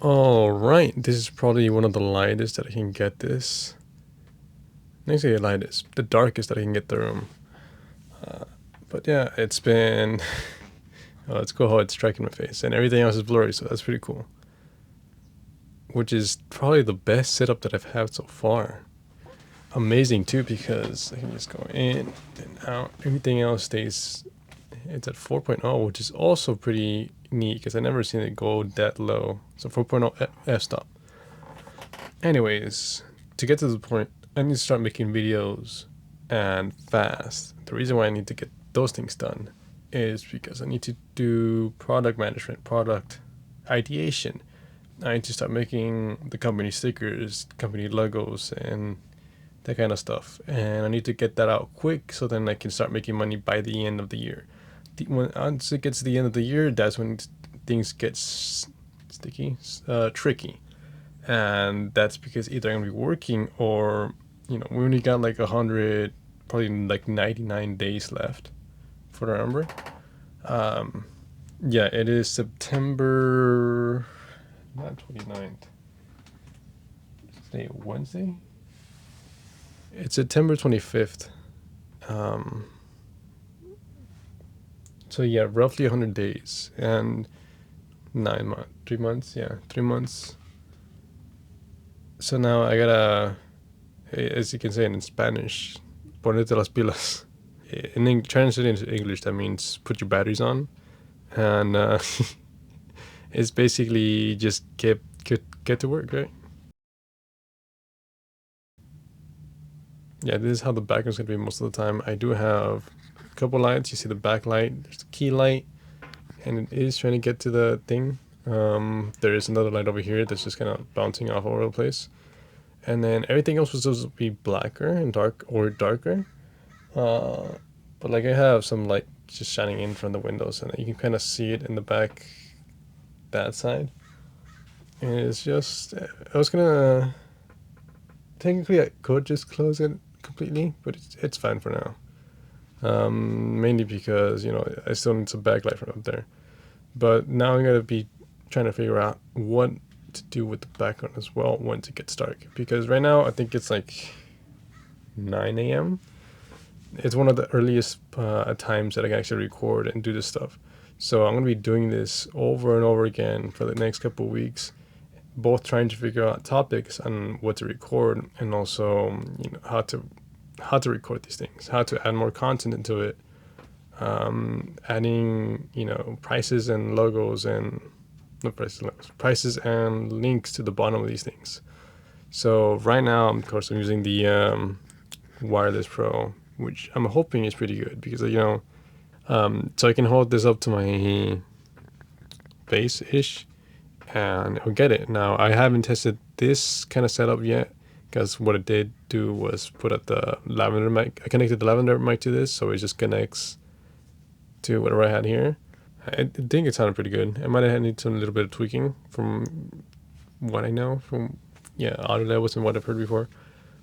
All right, this is probably one of the lightest that I can get this. Not say the lightest, the darkest that I can get the room. But yeah, it's been. Oh, it's cool how it's striking my face, and everything else is blurry, so that's pretty cool. Which is probably the best setup that I've had so far. Amazing too, because I can just go in and out. Everything else stays. It's at 4.0, which is also pretty neat because I never seen it go that low. So 4.0 f-stop. Anyways, to get to the point, I need to start making videos and fast. The reason why I need to get those things done is because I need to do product management, product ideation. I need to start making the company stickers, company logos, and that kind of stuff. And I need to get that out quick so then I can start making money by the end of the year. Once it gets to the end of the year, that's when things get sticky, tricky. And that's because either I'm gonna be working or, we only got like 100, probably like 99 days left for the number. Yeah, it is September, not 29th. Today, Wednesday? It's September 25th. Um, so yeah, roughly 100 days and 9 months, 3 months. Yeah, 3 months. So now I gotta, as you can say in Spanish, ponete las pilas. In translated into English, that means put your batteries on, and it's basically just get to work, right? Yeah, this is how the background's gonna be most of the time. I do have a couple lights. You see the back light. There's the key light, and it is trying to get to the thing. There is another light over here that's just kind of bouncing off all over the place, and then everything else was supposed to be blacker and darker. But like I have some light just shining in from the windows, and you can kind of see it in the back, that side. And it's just, I was gonna, technically I could just close it completely, but it's fine for now. Mainly because, I still need some backlight from up there. But now I'm gonna be trying to figure out what to do with the background as well once it gets dark. Because right now I think it's like 9 a.m. It's one of the earliest times that I can actually record and do this stuff. So I'm gonna be doing this over and over again for the next couple of weeks, both trying to figure out topics on what to record and also how to record these things, how to add more content into it, adding prices and logos and not prices, logos, prices and links to the bottom of these things. So right now, of course, I'm using the Wireless Pro, which I'm hoping is pretty good because so I can hold this up to my face ish and it'll get it. Now I haven't tested this kind of setup yet because what I did do was put up the lavender mic. I connected the lavender mic to this, so it just connects to whatever I had here. I think it sounded pretty good. I might have needed some little bit of tweaking from what I know from audio levels and what I've heard before.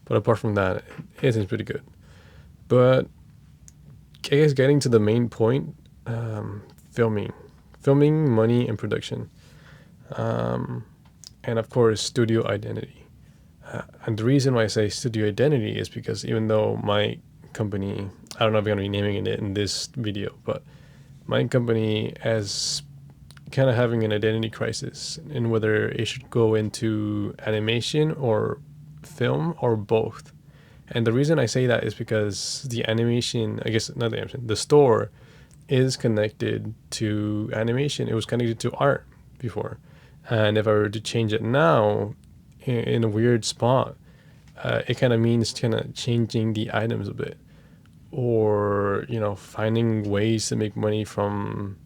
But apart from that, it seems pretty good. But I guess getting to the main point, filming, money, and production, and of course studio identity. And the reason why I say studio identity is because even though my company, I don't know if I'm gonna be naming it in this video, but my company is kind of having an identity crisis in whether it should go into animation or film or both. And the reason I say that is because the animation, I guess not the animation, the store is connected to animation. It was connected to art before. And if I were to change it now in a weird spot, it kind of means kind of changing the items a bit or, finding ways to make money from,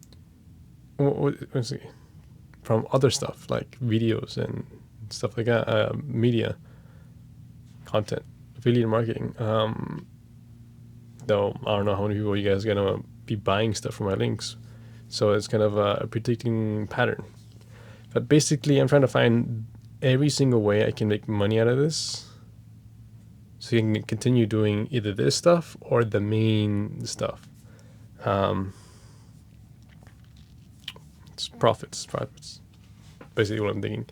from other stuff like videos and stuff like that, media, content, affiliate marketing. Though I don't know how many people you guys are gonna be buying stuff from my links, so it's kind of a predicting pattern. But basically, I'm trying to find every single way I can make money out of this, so you can continue doing either this stuff or the main stuff. It's profits. basically what I'm thinking.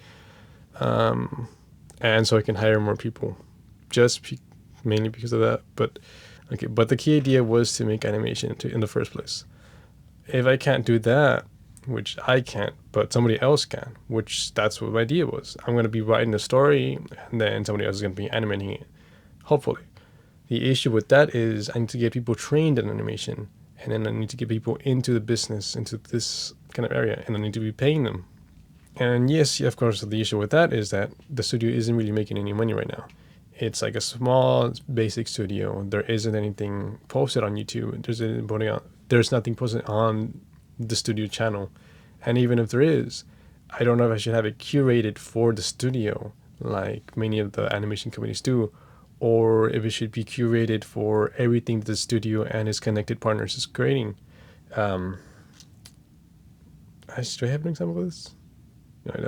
And so I can hire more people, mainly because of that. But okay, but the key idea was to make animation in the first place. If I can't do that, which I can't, but somebody else can, which that's what my idea was. I'm going to be writing the story, and then somebody else is going to be animating it, hopefully. The issue with that is I need to get people trained in animation, and then I need to get people into the business, into this kind of area, and I need to be paying them. And yes, of course, the issue with that is that the studio isn't really making any money right now. It's like a small, basic studio. There isn't anything posted on YouTube. There's nothing posted on the studio channel. And even if there is, I don't know if I should have it curated for the studio, like many of the animation companies do, or if it should be curated for everything the studio and its connected partners is creating. Do I have an example of this? No, I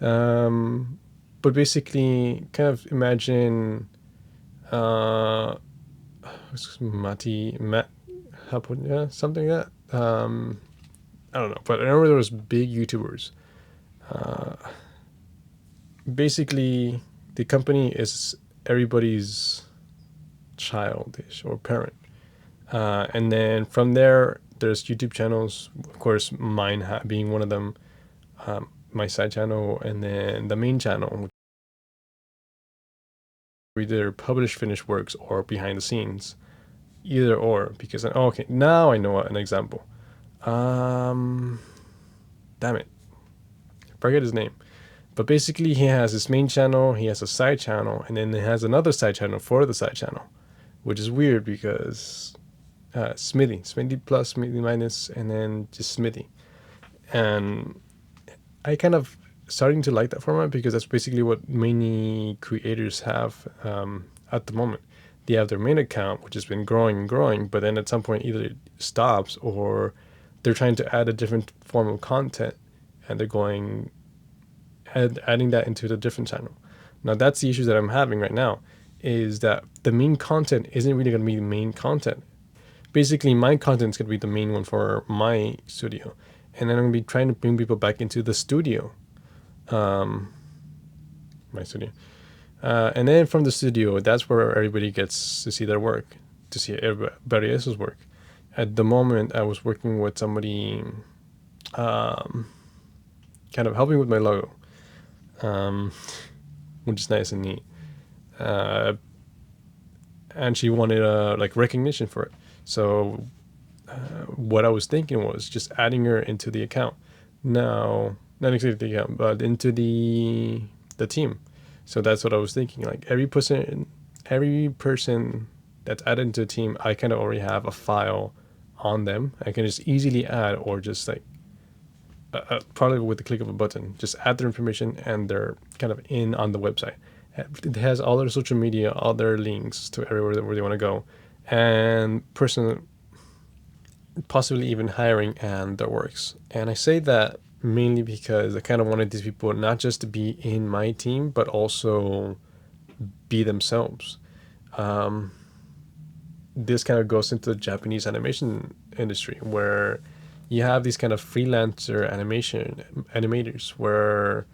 don't. But basically, kind of imagine Matt Haponia, something like that. I don't know, but I remember there was big YouTubers. Basically, the company is everybody's childish or parent, and then from there, there's YouTube channels. Of course, mine being one of them. My side channel, and then the main channel, either publish finished works or behind the scenes, either or. Because okay, now I know an example. Damn it, forget his name. But basically, he has his main channel, he has a side channel, and then he has another side channel for the side channel, which is weird because Smithy plus, Smithy minus, and then just Smithy. And I kind of starting to like that format because that's basically what many creators have at the moment. They have their main account, which has been growing and growing, but then at some point either it stops or they're trying to add a different form of content, and they're adding that into the different channel. Now that's the issue that I'm having right now, is that the main content isn't really going to be the main content. Basically, my content is going to be the main one for my studio, and then I'm going to be trying to bring people back into the studio, my studio. And then from the studio, that's where everybody gets to see their work, to see everybody else's work. At the moment, I was working with somebody kind of helping with my logo, which is nice and neat. And she wanted like recognition for it. So what I was thinking was just adding her into the account. Now, not exactly the account, but into the team. So that's what I was thinking. Like every person that's added into a team, I kind of already have a file on them. I can just easily add, or just like probably with the click of a button, just add their information, and they're kind of in on the website. It has all their social media, all their links to everywhere where they want to go, and possibly even hiring and their works. And I say that mainly because I kind of wanted these people not just to be in my team, but also be themselves. This kind of goes into the Japanese animation industry, where you have these kind of freelancer animators where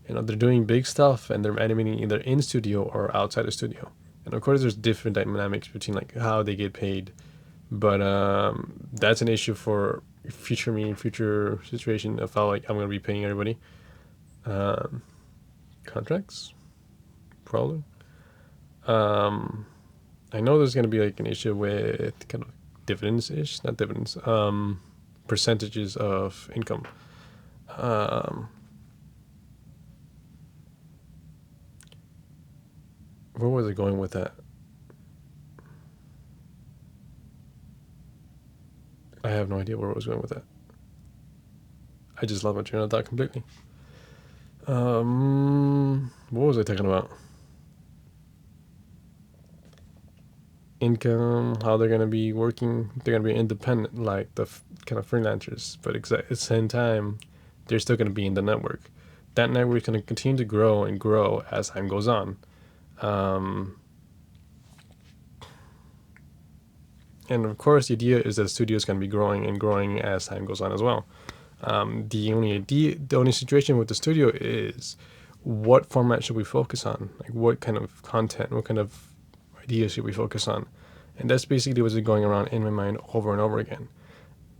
they're doing big stuff and they're animating either in studio or outside the studio. And of course, there's different dynamics between like how they get paid, but that's an issue for future situation of how like I'm gonna be paying everybody. Contracts, probably. I know there's gonna be like an issue with kind of dividends-ish, not dividends, percentages of income. Where was I going with that? I have no idea where I was going with that. I just lost my train of thought completely. What was I talking about? Income, how they're going to be working. They're going to be independent, like the kind of freelancers, but at the same time, they're still going to be in the network. That network is going to continue to grow and grow as time goes on. And of course, the idea is that the studio is going to be growing and growing as time goes on as well. The only situation with the studio is what format should we focus on? Like what kind of content, what kind of ideas should we focus on? And that's basically what's going around in my mind over and over again.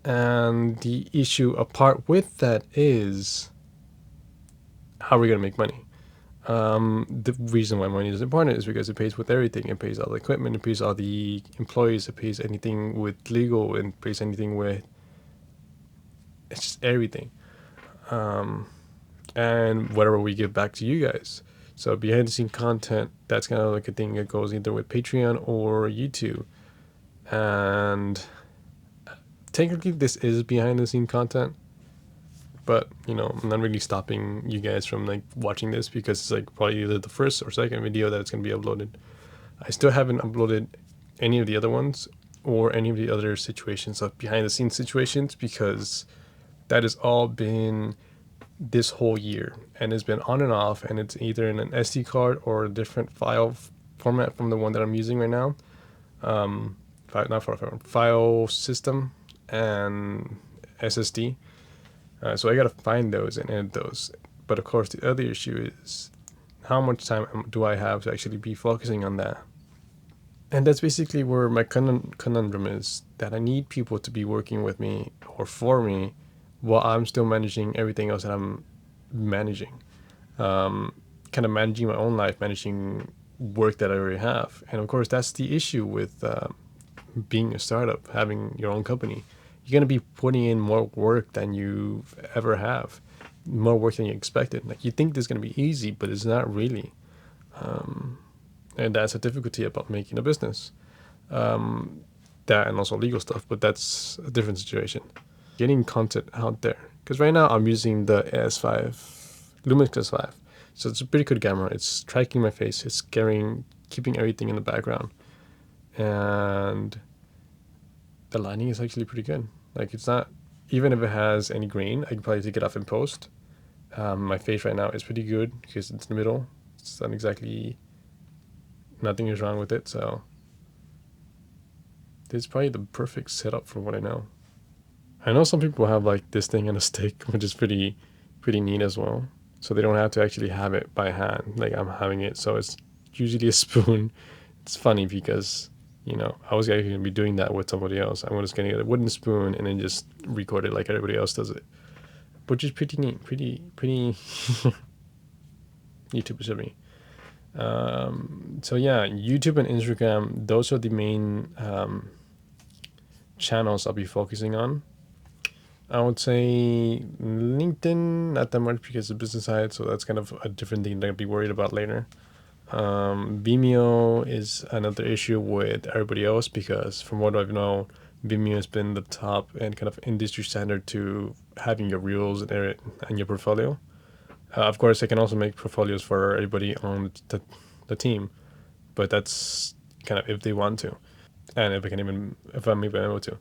And the issue apart with that is how are we going to make money? The reason why money is important is because it pays with everything. It pays all the equipment, it pays all the employees, it pays anything with legal, and it pays anything with, it's just everything. And whatever we give back to you guys. So behind the scene content, that's kind of like a thing that goes either with Patreon or YouTube. And technically this is behind the scene content, but I'm not really stopping you guys from like watching this because it's like probably either the first or second video that's going to be uploaded. I still haven't uploaded any of the other ones or any of the other situations of behind the scenes situations because that has all been this whole year and it's been on and off, and it's either in an SD card or a different file format from the one that I'm using right now. File system and SSD. So I gotta find those and edit those. But of course, the other issue is how much time do I have to actually be focusing on that? And that's basically where my conundrum is, that I need people to be working with me or for me while I'm still managing everything else that I'm managing. Kind of managing my own life, managing work that I already have. And of course, that's the issue with being a startup, having your own company. You're going to be putting in more work than you ever have, more work than you expected. Like you think this is going to be easy, but it's not really. And that's a difficulty about making a business. That and also legal stuff, but that's a different situation. Getting content out there. Because right now I'm using the S5, Lumix S5. So it's a pretty good camera. It's tracking my face. It's keeping everything in the background. And the lighting is actually pretty good. Like it's not, even if it has any grain, I can probably take it off in post. My face right now is pretty good because it's in the middle. It's not exactly, nothing is wrong with it. So this is probably the perfect setup for what I know. I know some people have like this thing on a stick, which is pretty neat as well. So they don't have to actually have it by hand. Like I'm having it. So it's usually a spoon. It's funny because, I was going to be doing that with somebody else. I was going to get a wooden spoon and then just record it like everybody else does it. Which is pretty neat. Pretty YouTubers of me. So yeah, YouTube and Instagram, those are the main channels I'll be focusing on. I would say LinkedIn, not that much because it's a business side, so that's kind of a different thing that I'll be worried about later. Vimeo is another issue with everybody else because from what I know, Vimeo has been the top and kind of industry standard to having your reels and your portfolio. Of course, I can also make portfolios for everybody on the team, but that's kind of if they want to, and if I'm even able to.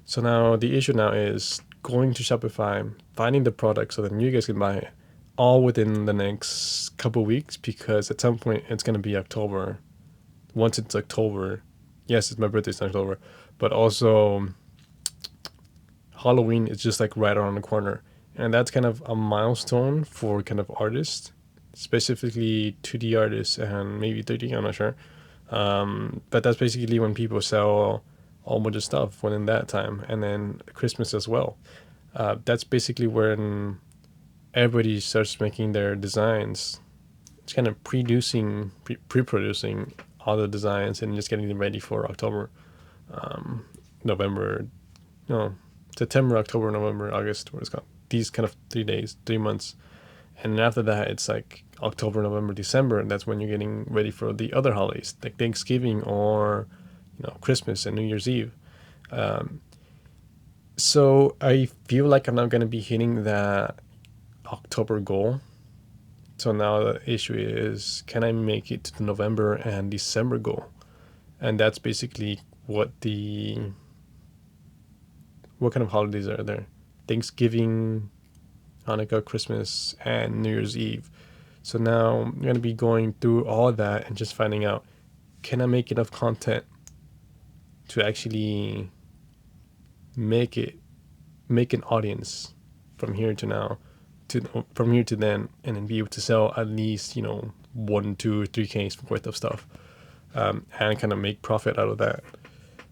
So now the issue now is going to Shopify, finding the product so that you guys can buy it, all within the next couple weeks, because at some point it's going to be October. Once it's October, yes, it's my birthday's in October, but also Halloween is just like right around the corner. And that's kind of a milestone for kind of artists, specifically 2D artists and maybe 3D, I'm not sure. But that's basically when people sell all bunch of stuff within that time, and then Christmas as well. That's basically when everybody starts making their designs. It's kind of pre-producing all the designs and just getting them ready for October, November, September, October, November, August, what it's called. These kind of 3 months. And then after that, it's like October, November, December. And that's when you're getting ready for the other holidays, like Thanksgiving or, Christmas and New Year's Eve. So I feel like I'm not going to be hitting that October goal. So now the issue is, can I make it to the November and December goal? And that's basically what kind of holidays are there? Thanksgiving, Hanukkah, Christmas, and New Year's Eve. So now I'm going to be going through all of that and just finding out, can I make enough content to actually make an audience from here to now, from here to then, and then be able to sell at least 1, 2, 3Ks worth of stuff, and kind of make profit out of that.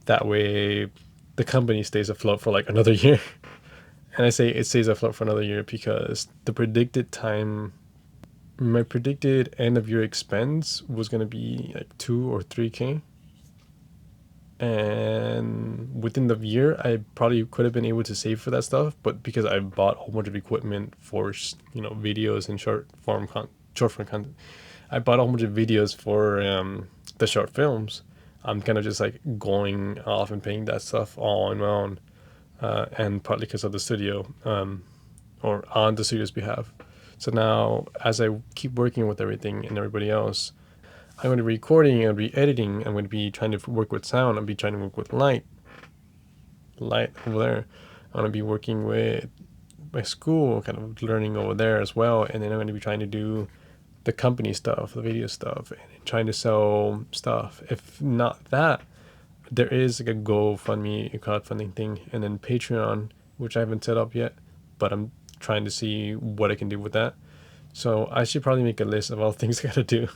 That way, the company stays afloat for like another year. And I say it stays afloat for another year because my predicted end of year expense was going to be like 2 or 3K. And within the year, I probably could have been able to save for that stuff. But because I bought a whole bunch of equipment for, videos and short form content, I bought a whole bunch of videos for the short films. I'm kind of just like going off and paying that stuff all on my own. And partly because of the studio, or on the studio's behalf. So now, as I keep working with everything and everybody else, I'm going to be recording, I'm going to be editing, I'm going to be trying to work with sound, I'm going to be trying to work with light over there. I'm going to be working with my school, kind of learning over there as well. And then I'm going to be trying to do the company stuff, the video stuff, and trying to sell stuff. If not that, there is like a GoFundMe, a crowdfunding thing, and then Patreon, which I haven't set up yet, but I'm trying to see what I can do with that. So I should probably make a list of all things I gotta do.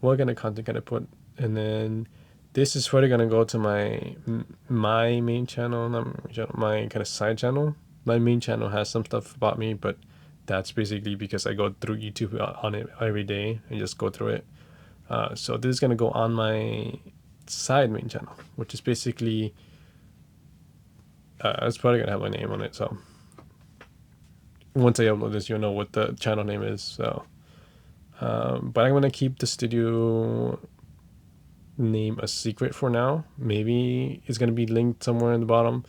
What kind of content can I put? And then this is probably gonna go to my main channel, my kind of side channel. My main channel has some stuff about me, but that's basically because I go through YouTube on it every day and just go through it. So this is gonna go on my side main channel, which is basically it's probably gonna have my name on it. So once I upload this, you'll know what the channel name is. So, but I'm gonna keep the studio name a secret for now. Maybe it's gonna be linked somewhere in the bottom.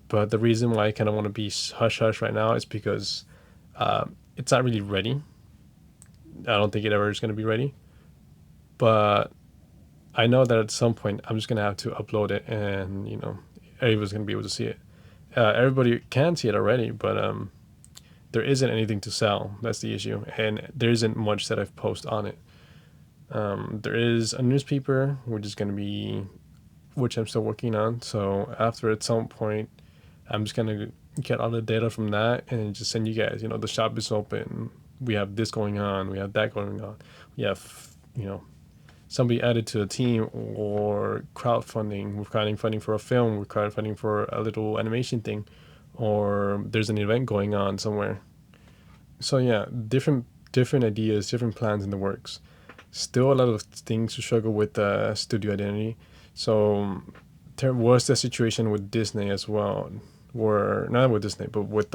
But the reason why I kind of want to be hush hush right now is because it's not really ready. I don't think it ever is gonna be ready. But I know that at some point I'm just gonna have to upload it, and everybody's gonna be able to see it. Everybody can see it already, but there isn't anything to sell. That's the issue, and there isn't much that I've posted on it. There is a newspaper, which I'm still working on. So after at some point, I'm just gonna get all the data from that and just send you guys. The shop is open. We have this going on. We have that going on. We have somebody added to a team, or crowdfunding. We're crowdfunding for a film. We're crowdfunding for a little animation thing, or there's an event going on somewhere. So yeah, different ideas, different plans in the works. Still a lot of things to struggle with studio identity. So there was the situation with Disney as well, where not with Disney, but with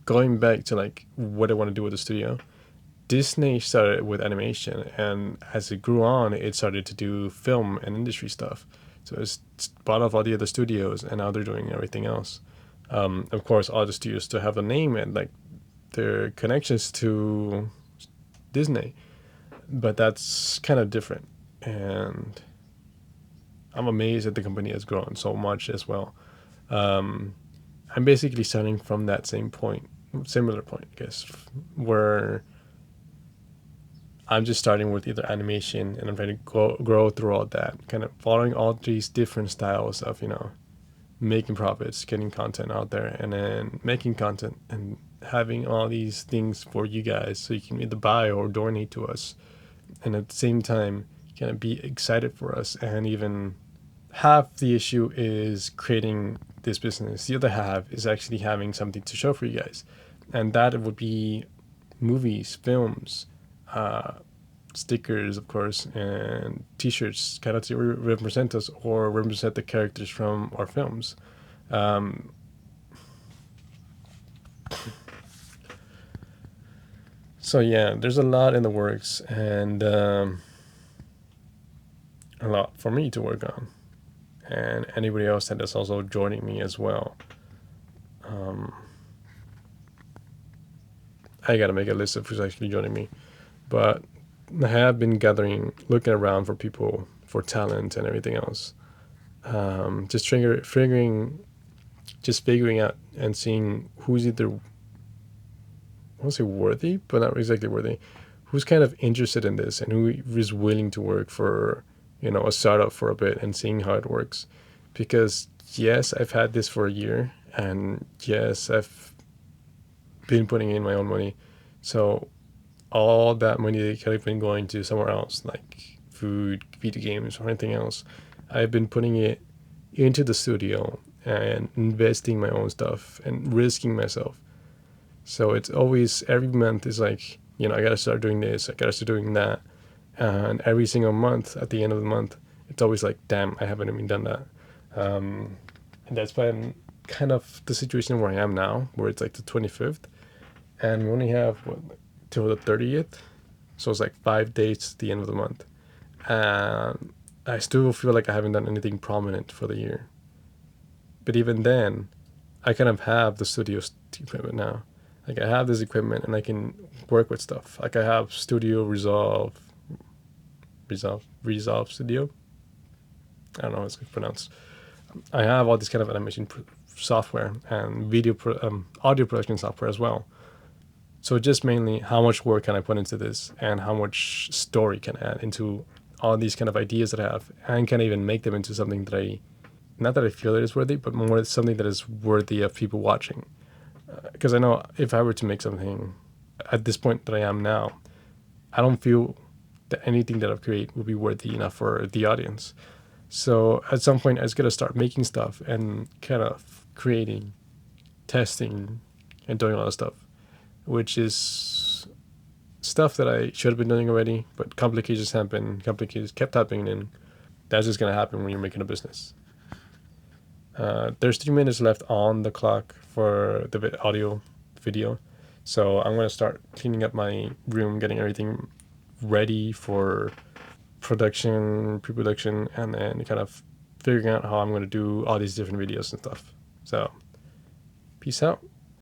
going back to like what I want to do with the studio. Disney started with animation, and as it grew on, it started to do film and industry stuff. So it's bought off all the other studios, and now they're doing everything else. Of course, all the studios still have a name and like their connections to Disney, but that's kind of different. And I'm amazed that the company has grown so much as well. I'm basically starting from that similar point, I guess, where I'm just starting with either animation, and I'm trying to grow through all that, kind of following all these different styles of, making profits, getting content out there, and then making content and having all these things for you guys so you can either buy or donate to us. And at the same time, kind of be excited for us. And even half the issue is creating this business. The other half is actually having something to show for you guys. And that would be movies, films, stickers, of course, and t-shirts, kind of to represent us or represent the characters from our films. So yeah, there's a lot in the works, and a lot for me to work on, and anybody else that is also joining me as well. I gotta make a list of who's actually joining me, but I have been looking around for people, for talent and everything else. Just figuring out and seeing who's either, I won't say worthy, but not exactly worthy, who's kind of interested in this and who is willing to work for, a startup for a bit and seeing how it works. Because yes, I've had this for a year, and yes, I've been putting in my own money. So all that money that could have been going to somewhere else, like food, video games, or anything else, I've been putting it into the studio and investing my own stuff and risking myself. So it's always, every month is like, I gotta start doing this, I gotta start doing that. And every single month, at the end of the month, it's always like, damn, I haven't even done that. And that's been kind of the situation where I am now, where it's like the 25th, and we only have till the 30th. So it's like 5 days to the end of the month. And I still feel like I haven't done anything prominent for the year. But even then, I kind of have the studio equipment now. Like I have this equipment and I can work with stuff. Like I have Studio Resolve Studio. I don't know how it's pronounced. I have all this kind of animation software and audio production software as well. So just mainly how much work can I put into this and how much story can I add into all these kind of ideas that I have, and can I even make them into something that not that I feel it is worthy, but more something that is worthy of people watching. Because I know if I were to make something at this point that I am now, I don't feel that anything that I create will be worthy enough for the audience. So at some point, I just got to start making stuff and kind of creating, testing, and doing all that stuff, which is stuff that I should have been doing already, but complications kept happening, and that's just going to happen when you're making a business. There's 3 minutes left on the clock for the audio video. So I'm going to start cleaning up my room, getting everything ready for production, pre-production, and then kind of figuring out how I'm going to do all these different videos and stuff. So peace out.